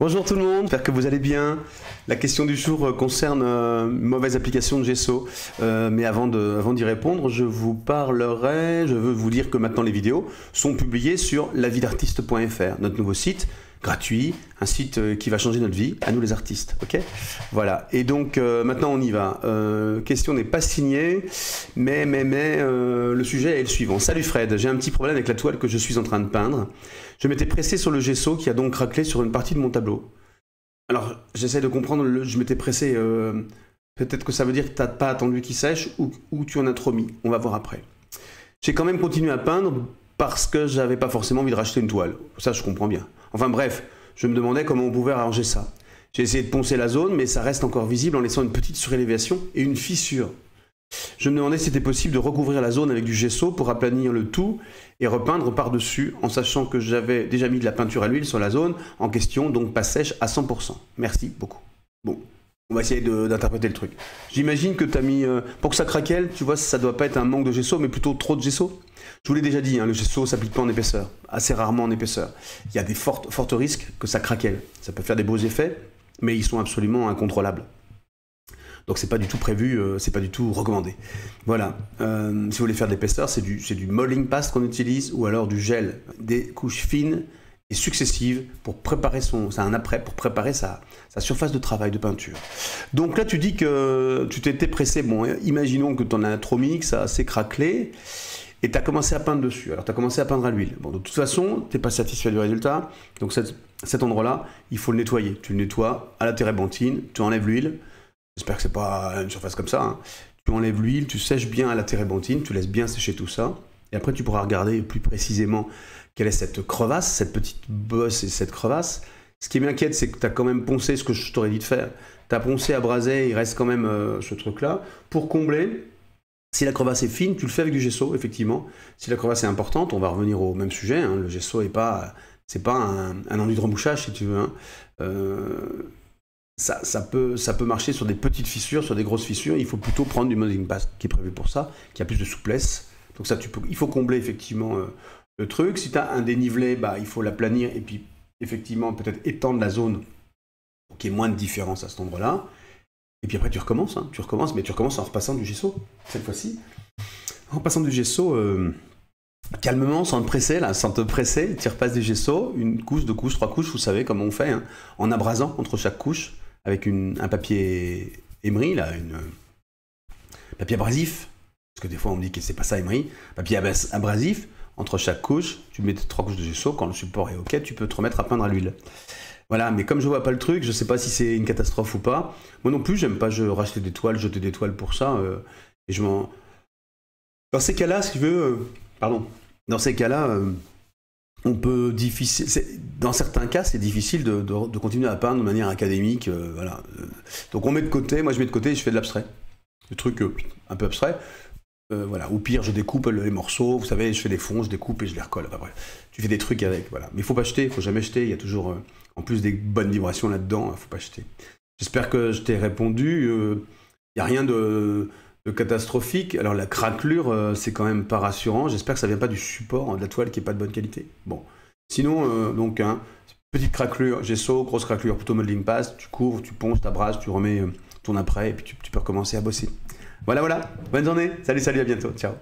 Bonjour tout le monde, j'espère que vous allez bien. La question du jour concerne une mauvaise application de Gesso. Mais avant d'y répondre, je veux vous dire que maintenant les vidéos sont publiées sur lavidartiste.fr, notre nouveau site gratuit, un site qui va changer notre vie, à nous les artistes, ok? Voilà, et donc maintenant on y va. Question n'est pas signée, mais le sujet est le suivant. Salut Fred, j'ai un petit problème avec la toile que je suis en train de peindre. Je m'étais pressé sur le gesso qui a donc craquelé sur une partie de mon tableau. Alors, j'essaie de comprendre, je m'étais pressé, peut-être que ça veut dire que tu n'as pas attendu qu'il sèche ou tu en as trop mis. On va voir après. J'ai quand même continué à peindre parce que j'avais pas forcément envie de racheter une toile. Ça, je comprends bien. Enfin bref, je me demandais comment on pouvait arranger ça. J'ai essayé de poncer la zone, mais ça reste encore visible en laissant une petite surélévation et une fissure. Je me demandais si c'était possible de recouvrir la zone avec du gesso pour aplanir le tout et repeindre par-dessus, en sachant que j'avais déjà mis de la peinture à l'huile sur la zone en question, donc pas sèche à 100%. Merci beaucoup. Bon, on va essayer d'interpréter le truc. J'imagine que tu as mis... pour que ça craquelle, tu vois, ça doit pas être un manque de gesso, mais plutôt trop de gesso. Je vous l'ai déjà dit, hein, le gesso s'applique pas en épaisseur, assez rarement en épaisseur. Il y a des fortes risques que ça craquelle. Ça peut faire des beaux effets, mais ils sont absolument incontrôlables. Donc c'est pas du tout prévu, c'est pas du tout recommandé. Voilà, si vous voulez faire de l'épaisseur, c'est du modeling paste qu'on utilise ou alors du gel, des couches fines et successives pour préparer pour préparer sa surface de travail de peinture. Donc là tu dis que tu t'étais pressé, bon imaginons que tu en as trop mis, que ça a assez craquelé et tu as commencé à peindre dessus. Alors tu as commencé à peindre à l'huile. Bon, de toute façon, tu n'es pas satisfait du résultat, donc cet endroit-là, il faut le nettoyer. Tu le nettoies à la térébenthine, tu enlèves l'huile. J'espère que c'est pas une surface comme ça. Hein. Tu enlèves l'huile, tu sèches bien à la térébenthine, tu laisses bien sécher tout ça. Et après, tu pourras regarder plus précisément quelle est cette crevasse, cette petite bosse et cette crevasse. Ce qui m'inquiète, c'est que tu as quand même poncé ce que je t'aurais dit de faire. Tu as poncé, abrasé, il reste quand même ce truc-là. Pour combler, si la crevasse est fine, tu le fais avec du gesso, effectivement. Si la crevasse est importante, on va revenir au même sujet. Hein. Le gesso n'est pas, c'est pas un enduit de remouchage, si tu veux. Hein. Ça peut marcher sur des petites fissures, sur des grosses fissures. Il faut plutôt prendre du modeling paste qui est prévu pour ça, qui a plus de souplesse. Donc ça, il faut combler effectivement le truc. Si tu as un dénivelé, il faut l'aplanir et puis effectivement peut-être étendre la zone pour qu'il y ait moins de différence à cet endroit-là. Et puis après tu recommences, mais tu recommences en repassant du gesso, cette fois-ci. En repassant du gesso, calmement, sans te presser, tu repasses du gesso, une couche, deux couches, trois couches, vous savez comment on fait, hein, en abrasant entre chaque couche, avec un papier émeri, là, papier abrasif, parce que des fois on me dit que c'est pas ça émeri, papier abrasif, entre chaque couche, tu mets 3 couches de gesso, quand le support est ok, tu peux te remettre à peindre à l'huile. Voilà, mais comme je vois pas le truc, je sais pas si c'est une catastrophe ou pas. Moi non plus, j'aime pas racheter des toiles, jeter des toiles pour ça, et je m'en... Dans ces cas-là, si tu veux... Pardon. Dans ces cas-là, on peut dans certains cas, c'est difficile de continuer à peindre de manière académique. Voilà. Donc on met de côté, moi je mets de côté et je fais de l'abstrait. Le truc un peu abstrait. Voilà. Ou pire, je découpe les morceaux, vous savez, je fais des fonds, je découpe et je les recolle. Enfin, bref. Tu fais des trucs avec, voilà. Mais il faut pas jeter, il faut jamais jeter. Il y a toujours, en plus des bonnes vibrations là-dedans, il faut pas jeter. J'espère que je t'ai répondu. Il n'y a rien de catastrophique. Alors la craquelure, c'est quand même pas rassurant. J'espère que ça vient pas du support de la toile qui est pas de bonne qualité. Bon. Sinon, donc, petite craquelure, gesso, grosse craquelure, plutôt modeling paste, tu couvres, tu ponces, t'abrases, tu remets ton après, et puis tu peux recommencer à bosser. Voilà. Bonne journée. Salut, à bientôt. Ciao.